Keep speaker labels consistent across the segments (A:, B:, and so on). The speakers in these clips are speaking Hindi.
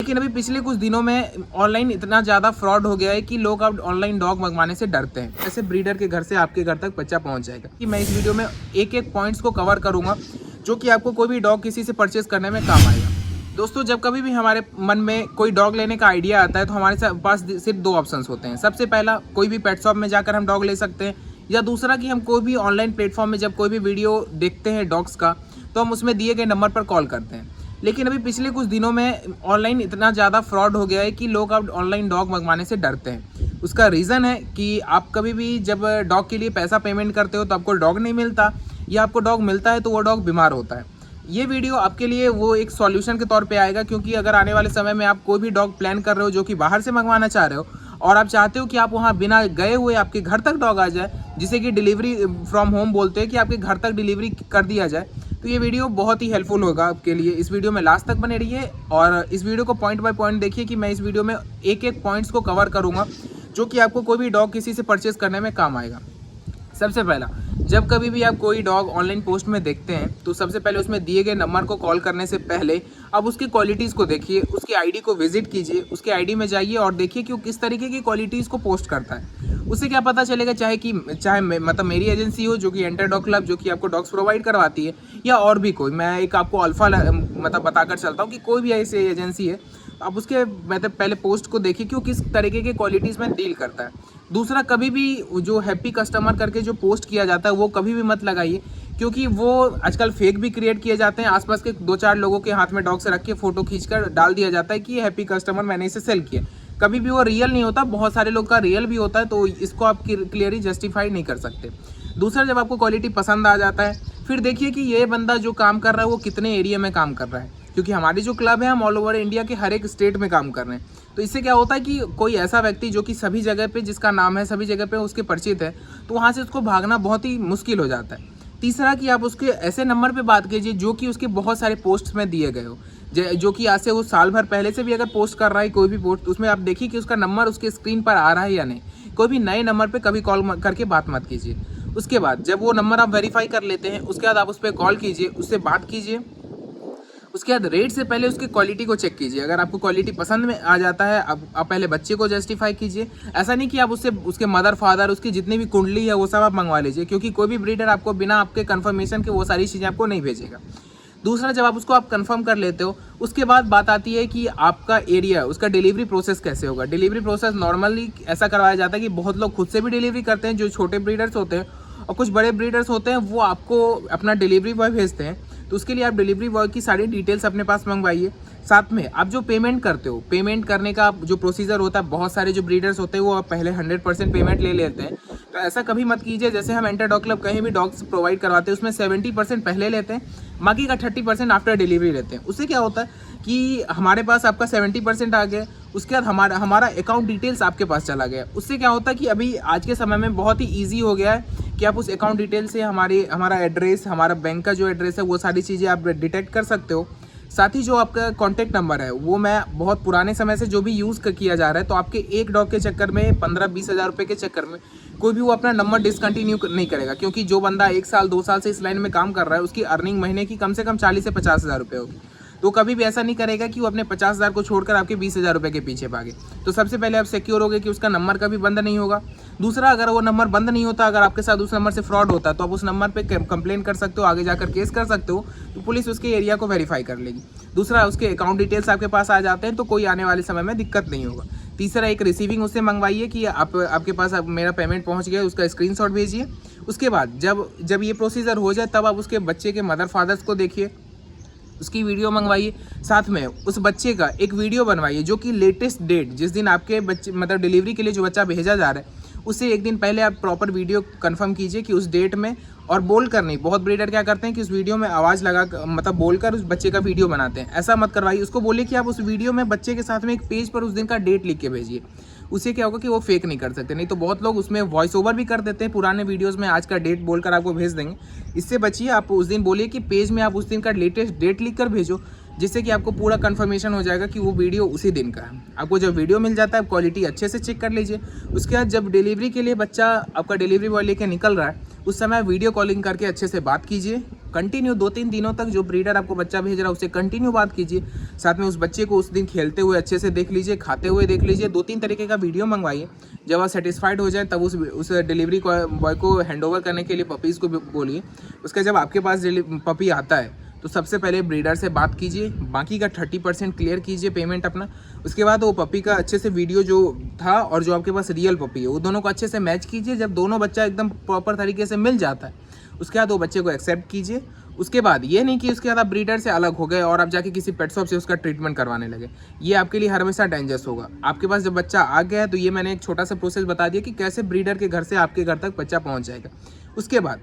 A: लेकिन अभी पिछले कुछ दिनों में ऑनलाइन इतना ज़्यादा फ्रॉड हो गया है कि लोग अब ऑनलाइन डॉग मंगवाने से डरते हैं। ऐसे ब्रीडर के घर से आपके घर तक बच्चा पहुंच जाएगा। कि मैं इस वीडियो में एक एक पॉइंट्स को कवर करूंगा जो कि आपको कोई भी डॉग किसी से परचेज करने में काम आएगा। दोस्तों, जब कभी भी हमारे मन में कोई डॉग लेने का आइडिया आता है तो हमारे पास सिर्फ दो ऑप्शंस होते हैं। सबसे पहला, कोई भी पेट शॉप में जाकर हम डॉग ले सकते हैं, या दूसरा कि हम कोई भी ऑनलाइन प्लेटफॉर्म में जब कोई भी वीडियो देखते हैं डॉग्स का तो हम उसमें दिए गए नंबर पर कॉल करते हैं। लेकिन अभी पिछले कुछ दिनों में ऑनलाइन इतना ज़्यादा फ्रॉड हो गया है कि लोग अब ऑनलाइन डॉग मंगवाने से डरते हैं। उसका रीज़न है कि आप कभी भी जब डॉग के लिए पैसा पेमेंट करते हो तो आपको डॉग नहीं मिलता, या आपको डॉग मिलता है तो वो डॉग बीमार होता है। ये वीडियो आपके लिए वो एक सॉल्यूशन के तौर पे आएगा, क्योंकि अगर आने वाले समय में आप कोई भी डॉग प्लान कर रहे हो जो कि बाहर से मंगवाना चाह रहे हो और आप चाहते हो कि आप वहाँ बिना गए हुए आपके घर तक डॉग आ जाए, जिसे कि डिलीवरी फ्रॉम होम बोलते हैं, कि आपके घर तक डिलीवरी कर दिया जाए, तो ये वीडियो बहुत ही हेल्पफुल होगा आपके लिए। इस वीडियो में लास्ट तक बने रहिए और इस वीडियो को पॉइंट बाय पॉइंट देखिए कि मैं इस वीडियो में एक एक पॉइंट्स को कवर करूँगा जो कि आपको कोई भी डॉग किसी से परचेज करने में काम आएगा। सबसे पहला, जब कभी भी आप कोई डॉग ऑनलाइन पोस्ट में देखते हैं तो सबसे पहले उसमें दिए गए नंबर को कॉल करने से पहले आप उसकी क्वालिटीज़ को देखिए, उसकी आईडी को विजिट कीजिए, उसके आईडी में जाइए और देखिए कि वो किस तरीके की क्वालिटीज़ को पोस्ट करता है। उससे क्या पता चलेगा, चाहे मतलब मेरी एजेंसी हो जो कि एंटर डॉग क्लब जो कि आपको डॉग्स प्रोवाइड करवाती है, या और भी कोई, मैं एक आपको अल्फा मतलब बताकर चलता हूँ कि कोई भी ऐसी एजेंसी है, आप उसके मतलब पहले पोस्ट को देखिए कि वो किस तरीके के क्वालिटीज़ में डील करता है। दूसरा, कभी भी जो हैप्पी कस्टमर करके जो पोस्ट किया जाता है वो कभी भी मत लगाइए, क्योंकि वो आजकल फेक भी क्रिएट किए जाते हैं। आसपास के 2-4 लोगों के हाथ में डॉग से रख के फोटो खींचकर डाल दिया जाता है कि ये हैप्पी कस्टमर, मैंने इसे सेल किया। कभी भी वो रियल नहीं होता, बहुत सारे लोग का रियल भी होता है, तो इसको आप क्लियरली जस्टिफाई नहीं कर सकते। दूसरा, जब आपको क्वालिटी पसंद आ जाता है फिर देखिए कि ये बंदा जो काम कर रहा है वो कितने एरिया में काम कर रहा है, क्योंकि हमारी जो क्लब है हम ऑल ओवर इंडिया के हर एक स्टेट में काम कर रहे हैं। तो इससे क्या होता है कि कोई ऐसा व्यक्ति जो कि सभी जगह पे, जिसका नाम है सभी जगह पे उसके परिचित है, तो वहाँ से उसको भागना बहुत ही मुश्किल हो जाता है। तीसरा, कि आप उसके ऐसे नंबर पे बात कीजिए जो कि उसके बहुत सारे पोस्ट्स में दिए गए हो, जो कि आज से वो साल भर पहले से भी अगर पोस्ट कर रहा है कोई भी पोस्ट, उसमें आप देखिए कि उसका नंबर उसके स्क्रीन पर आ रहा है या नहीं। कोई भी नए नंबर पे कभी कॉल करके बात मत कीजिए। उसके बाद जब वो नंबर आप वेरीफाई कर लेते हैं, उसके बाद आप उस पर कॉल कीजिए, उससे बात कीजिए। उसके बाद रेट से पहले उसकी क्वालिटी को चेक कीजिए। अगर आपको क्वालिटी पसंद में आ जाता है, आप पहले बच्चे को जस्टिफाई कीजिए। ऐसा नहीं कि आप उससे उसके मदर फादर, उसकी जितनी भी कुंडली है वो सब आप मंगवा लीजिए, क्योंकि कोई भी ब्रीडर आपको बिना आपके कंफर्मेशन के वो सारी चीज़ें आपको नहीं भेजेगा। दूसरा, जब आप उसको कंफर्म कर लेते हो, उसके बाद बात आती है कि आपका एरिया, उसका डिलीवरी प्रोसेस कैसे होगा। डिलीवरी प्रोसेस नॉर्मली ऐसा करवाया जाता है कि बहुत लोग खुद से भी डिलीवरी करते हैं, जो छोटे ब्रीडर्स होते हैं, और कुछ बड़े ब्रीडर्स होते हैं वो आपको अपना डिलीवरी बॉय भेजते हैं। तो उसके लिए आप डिलीवरी बॉय की सारी डिटेल्स अपने पास मंगवाइए। साथ में आप जो पेमेंट करते हो, पेमेंट करने का जो प्रोसीजर होता है, बहुत सारे जो ब्रीडर्स होते हैं वो आप पहले 100% पेमेंट ले लेते हैं। तो ऐसा कभी मत कीजिए। जैसे हम एंटर डॉग क्लब कहीं भी डॉग्स प्रोवाइड करवाते हैं उसमें 70% पहले लेते हैं, बाकी का 30% आफ्टर डिलीवरी लेते हैं। उससे क्या होता है कि हमारे पास आपका 70% आ गया, उसके बाद हमारा अकाउंट डिटेल्स आपके पास चला गया। उससे क्या होता है कि अभी आज के समय में बहुत ही ईजी हो गया है कि आप उस अकाउंट डिटेल से हमारा एड्रेस, हमारा बैंक का जो एड्रेस है वो सारी चीज़ें आप डिटेक्ट कर सकते हो। साथ ही जो आपका कॉन्टैक्ट नंबर है वो मैं बहुत पुराने समय से जो भी यूज़ किया जा रहा है, तो आपके एक डॉग के चक्कर में 15-20 हज़ार रुपये के चक्कर में कोई भी वो अपना नंबर डिसकंटिन्यू नहीं करेगा, क्योंकि जो बंदा 1 साल 2 साल से इस लाइन में काम कर रहा है उसकी अर्निंग महीने की कम से कम 40 से 50 हज़ार रुपये होगी। तो कभी भी ऐसा नहीं करेगा कि वो अपने 50 हज़ार को छोड़कर आपके 20 हज़ार रुपये के पीछे भागे। तो सबसे पहले आप सिक्योर हो गए कि उसका नंबर कभी बंद नहीं होगा। दूसरा, अगर वो नंबर बंद नहीं होता, अगर आपके साथ उस नंबर से फ्रॉड होता, तो आप उस नंबर पे कंप्लेन कर सकते हो, आगे जाकर केस कर सकते हो, तो पुलिस उसके एरिया को वेरीफाई कर लेगी। दूसरा, उसके अकाउंट डिटेल्स आपके पास आ जाते हैं तो कोई आने वाले समय में दिक्कत नहीं होगा। तीसरा, एक रिसीविंग उससे मंगवाइए कि आपके पास मेरा पेमेंट पहुँच गया, उसका स्क्रीनशॉट भेजिए। उसके बाद जब ये प्रोसीजर हो जाए तब आप उसके बच्चे के मदर फादर्स को देखिए, उसकी वीडियो मंगवाइए। साथ में उस बच्चे का एक वीडियो बनवाइए जो कि लेटेस्ट डेट, जिस दिन आपके बच्चे मतलब डिलीवरी के लिए जो बच्चा भेजा जा रहा है उससे एक दिन पहले आप प्रॉपर वीडियो कंफर्म कीजिए कि उस डेट में, और बोल कर नहीं। बहुत ब्रीडर क्या करते हैं कि उस वीडियो में आवाज़ लगा मतलब बोलकर उस बच्चे का वीडियो बनाते हैं। ऐसा मत करवाइए। उसको बोलिए कि आप उस वीडियो में बच्चे के साथ में एक पेज पर उस दिन का डेट लिख के भेजिए। उससे क्या होगा कि वो फेक नहीं कर सकते। नहीं तो बहुत लोग उसमें वॉइस ओवर भी कर देते हैं, पुराने वीडियोस में आज का डेट बोलकर आपको भेज देंगे। इससे बचिए। आप उस दिन बोलिए कि पेज में आप उस दिन का लेटेस्ट डेट लिख कर भेजो। जिससे कि आपको पूरा कंफर्मेशन हो जाएगा कि वो वीडियो उसी दिन का है। आपको जब वीडियो मिल जाता है, क्वालिटी अच्छे से चेक कर लीजिए। उसके बाद जब डिलीवरी के लिए बच्चा आपका डिलीवरी बॉय लेके निकल रहा है, उस समय वीडियो कॉलिंग करके अच्छे से बात कीजिए। कंटिन्यू 2-3 दिनों तक जो ब्रीडर आपको बच्चा भेज रहा है उससे कंटिन्यू बात कीजिए। साथ में उस बच्चे को उस दिन खेलते हुए अच्छे से देख लीजिए, खाते हुए देख लीजिए। 2-3 तरीके का वीडियो मंगवाइए। जब आप सेटिस्फाइड हो जाए तब उस डिलीवरी बॉय को हैंडओवर करने के लिए पपीज़ को बोलिए। उसका जब आपके पास पपी आता है तो सबसे पहले ब्रीडर से बात कीजिए, बाकी का 30% क्लियर कीजिए पेमेंट अपना। उसके बाद वो पपी का अच्छे से वीडियो जो था और जो आपके पास रियल पपी है वो दोनों को अच्छे से मैच कीजिए। जब दोनों बच्चा एकदम प्रॉपर तरीके से मिल जाता है उसके बाद वो बच्चे को एक्सेप्ट कीजिए। उसके बाद ये नहीं कि उसके बाद आप ब्रीडर से अलग हो गए और आप जाके किसी पेट शॉप से उसका ट्रीटमेंट करवाने लगे। ये आपके लिए हमेशा डेंजरस होगा। आपके पास जब बच्चा आ गया है तो ये मैंने एक छोटा सा प्रोसेस बता दिया कि कैसे ब्रीडर के घर से आपके घर तक बच्चा पहुँच जाएगा। उसके बाद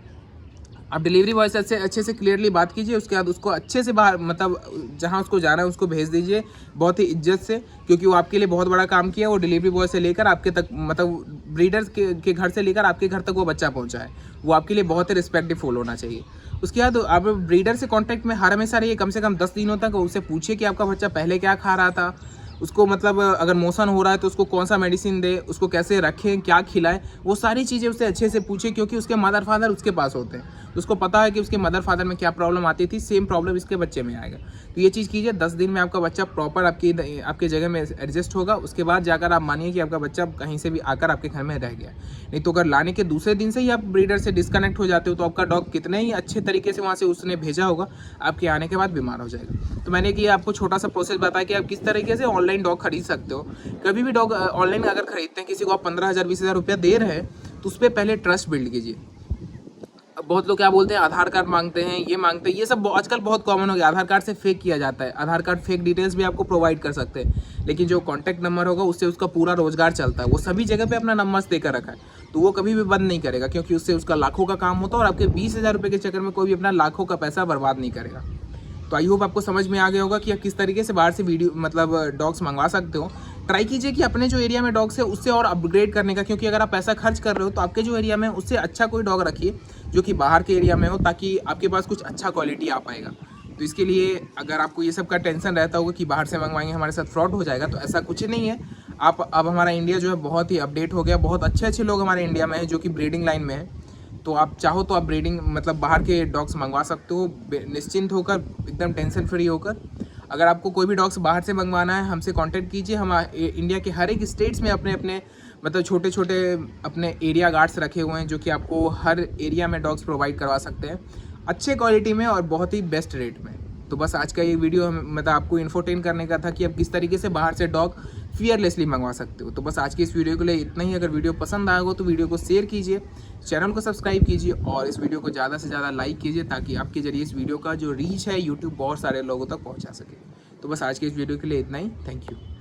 A: आप डिलीवरी बॉय से अच्छे से क्लियरली बात कीजिए। उसके बाद उसको अच्छे से बाहर मतलब जहाँ उसको जाना है उसको भेज दीजिए बहुत ही इज्जत से, क्योंकि वो आपके लिए बहुत बड़ा काम किया। वो डिलीवरी बॉय से लेकर आपके तक मतलब ब्रीडर्स के घर से लेकर आपके घर तक वो बच्चा पहुँचा है, वो आपके लिए बहुत ही रिस्पेक्टफुल होना चाहिए। उसके बाद आप ब्रीडर से कांटेक्ट में हर हमेशा रहिए, कम से कम 10 दिनों तक। उससे पूछिए कि आपका बच्चा पहले क्या खा रहा था, उसको मतलब अगर मोशन हो रहा है तो उसको कौन सा मेडिसिन दे, उसको कैसे रखें, क्या खिलाएं, वो सारी चीज़ें उससे अच्छे से पूछें। क्योंकि उसके मदर फादर उसके पास होते हैं, उसको पता है कि उसके मदर फादर में क्या प्रॉब्लम आती थी, सेम प्रॉब्लम इसके बच्चे में आएगा। तो ये चीज़ कीजिए। 10 दिन में आपका बच्चा प्रॉपर आपकी जगह में एडजस्ट होगा। उसके बाद जाकर आप मानिए कि आपका बच्चा कहीं से भी आकर आपके घर में रह गया। नहीं तो अगर लाने के दूसरे दिन से ही आप ब्रीडर से डिस्कनेक्ट हो जाते हो तो आपका डॉग कितने ही अच्छे तरीके से वहाँ से उसने भेजा होगा, आपके आने के बाद बीमार हो जाएगा। तो मैंने कि आपको छोटा सा प्रोसेस बताया कि आप किस तरीके से ऑनलाइन डॉग खरीद सकते हो। कभी भी डॉग ऑनलाइन अगर खरीदते हैं, किसी को आप 15,000 20,000 रुपया दे रहे हैं तो उस पर पहले ट्रस्ट बिल्ड कीजिए। अब बहुत लोग क्या बोलते हैं, आधार कार्ड मांगते हैं, ये मांगते हैं, ये सब आजकल बहुत कॉमन हो गया। आधार कार्ड से फेक किया जाता है। आधार कार्ड फेक डिटेल्स भी आपको प्रोवाइड कर सकते हैं, लेकिन जो कॉन्टैक्ट नंबर होगा उससे उसका पूरा रोजगार चलता है। वो सभी जगह पे अपना नंबर देकर रखा है तो वो कभी भी बंद नहीं करेगा, क्योंकि उससे उसका लाखों का काम होता है और आपके 20,000 रुपये के चक्कर में कोई भी अपना लाखों का पैसा बर्बाद नहीं करेगा। तो आई होप आपको समझ में आ गया होगा कि आप किस तरीके से बाहर से वीडियो मतलब डॉग्स मंगवा सकते हो। ट्राई कीजिए कि अपने जो एरिया में डॉग्स है उससे और अपग्रेड करने का, क्योंकि अगर आप पैसा खर्च कर रहे हो तो आपके जो एरिया में उससे अच्छा कोई डॉग रखिए जो कि बाहर के एरिया में हो, ताकि आपके पास कुछ अच्छा क्वालिटी आ पाएगा। तो इसके लिए अगर आपको ये सब का टेंशन रहता होगा कि बाहर से मंगवाएंगे हमारे साथ फ्रॉड हो जाएगा, तो ऐसा कुछ नहीं है। आप अब हमारा इंडिया जो है बहुत ही अपडेट हो गया। बहुत अच्छे लोग हमारे इंडिया में हैं जो कि ब्रीडिंग लाइन में है। तो आप चाहो तो आप ब्रीडिंग मतलब बाहर के डॉग्स मंगवा सकते हो निश्चिंत होकर, एकदम टेंशन फ्री होकर। अगर आपको कोई भी डॉग्स बाहर से मंगवाना है हमसे कांटेक्ट कीजिए। हम इंडिया के हर एक स्टेट्स में अपने अपने मतलब छोटे छोटे अपने एरिया गार्ड्स रखे हुए हैं जो कि आपको हर एरिया में डॉग्स प्रोवाइड करवा सकते हैं अच्छे क्वालिटी में और बहुत ही बेस्ट रेट में। तो बस आज का ये वीडियो मतलब आपको इन्फोटेन करने का था कि आप किस तरीके से बाहर से डॉग फियरलेसली मंगवा सकते हो। तो बस आज की इस वीडियो के लिए इतना ही। अगर वीडियो पसंद आएगा तो वीडियो को शेयर कीजिए, चैनल को सब्सक्राइब कीजिए और इस वीडियो को ज़्यादा से ज़्यादा लाइक कीजिए, ताकि आपके जरिए इस वीडियो का जो रीच है यूट्यूब बहुत सारे लोगों तक पहुँचा सके। तो बस आज के इस वीडियो के लिए इतना ही। Thank you.